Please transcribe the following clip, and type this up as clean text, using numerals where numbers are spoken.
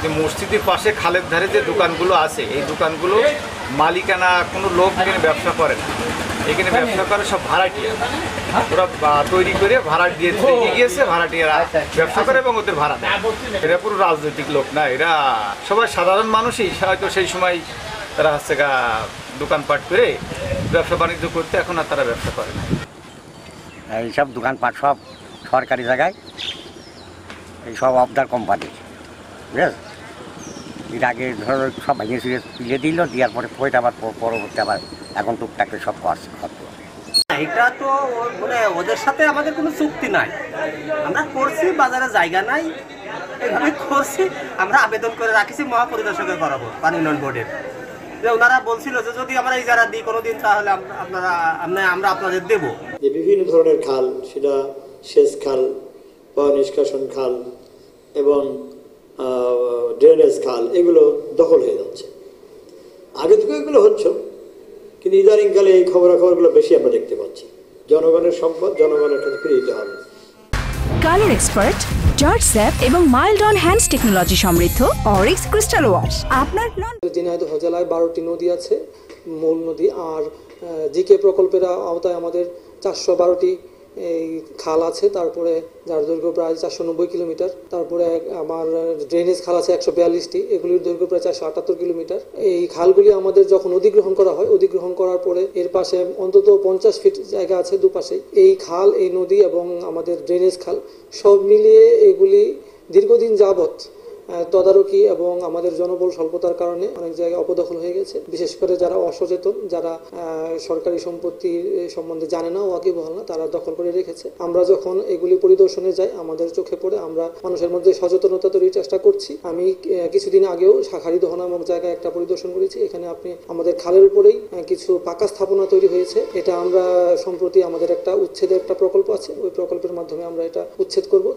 যে মসজিদের পাশে খালের ধারে যে দোকানগুলো আছে এই দোকানগুলো মালিকানা কোনো লোক এখানে ব্যবসা করে না, এখানে ব্যবসা করে সব ভাড়াটিয়া। ওরা তৈরি করে ভাড়া দিয়ে গিয়েছে, ভাড়াটিয়ারা ব্যবসা করে এবং ওদের ভাড়া দেয়। এরা পুরো রাজনৈতিক লোক না, এরা সবাই সাধারণ মানুষই। হয়তো সেই সময় তারা হচ্ছে দোকানপাট করে ব্যবসা বাণিজ্য করতে, এখন আর তারা ব্যবসা করে না। এইসব দোকানপাট সব সরকারি জায়গায়, এইসব আবদার কোম্পানি, বুঝলেন। এর আগে ধরো সব ভেঙে ছিঁড়ে তুলে দিল, দেওয়ার পরে ফোটা আবার পরবর্তী আবার এখন টুকটাকে সব করছে। এটা তো মানে ওদের সাথে আমাদের কোনো চুক্তি নাই, আমরা করছি, বাজারে জায়গা নাই, এভাবে করছি। আমরা আবেদন করে রাখিছি মহাপরিদর্শকের বরাবর পানি উন্নয়ন বোর্ডের, যে ওনারা বলছিল যে যদি আমরা ইজারা দিই কোনোদিন তাহলে আমরা আপনাদের দেব। যে বিভিন্ন ধরনের খাল, সেটা সেচ খাল, পয় নিষ্কাশন খাল এবং ড্রেনেজ খাল, এগুলো দখল হয়ে যাচ্ছে। আগে থেকে এগুলো হচ্ছে, কিন্তু ইদানিংকালে এই খবরাখবরগুলো বেশি আমরা দেখতে পাচ্ছি। জনগণের সম্পদ জনগণের কাছে ফিরে দিতে হবে। কালার এক্সপার্ট, জর্জ স্যাপ এবং মাইল্ড অন হ্যান্ডস টেকনোলজি সমৃদ্ধ অরিক্স ক্রিস্টাল ওয়াশ। আপনার ঝিনাইদহ জেলায় 12টি নদী আছে, মূল নদী। আর জিকে প্রকল্পের আওতায় আমাদের 412টি এই খাল আছে, তারপরে যার দৈর্ঘ্য প্রায় 490 কিলোমিটার। তারপরে আমার ড্রেনেজ খাল আছে 142টি, এগুলির দৈর্ঘ্য প্রায় 478 কিলোমিটার। এই খালগুলি আমাদের যখন অধিগ্রহণ করা হয়, অধিগ্রহণ করার পরে এর পাশে অন্তত 50 ফিট জায়গা আছে দুপাশে। এই খাল, এই নদী এবং আমাদের ড্রেনেজ খাল সব মিলিয়ে এগুলি দীর্ঘদিন যাবৎ তদারকি এবং আমাদের জনবল স্বল্পতার কারণে অনেক জায়গায় অপদখল হয়ে গেছে। বিশেষ করে যারা অসচেতন, যারা সরকারি সম্পত্তি সম্বন্ধে জানে না, ওয়াকিবহাল না, তারা দখল করে রেখেছে। আমরা যখন এগুলি পরিদর্শনে যাই, আমাদের চোখে পড়ে, আমরা মানুষের মধ্যে সচেতনতা তৈরির চেষ্টা করছি। আমি কিছুদিন আগেও শাখারিদহ নামক জায়গায় একটা পরিদর্শন করেছি। এখানে আপনি আমাদের খালের উপরেই কিছু পাকা স্থাপনা তৈরি হয়েছে। এটা আমরা সম্প্রতি আমাদের একটা উচ্ছেদের একটা প্রকল্প আছে, ওই প্রকল্পের মাধ্যমে আমরা এটা উচ্ছেদ করব।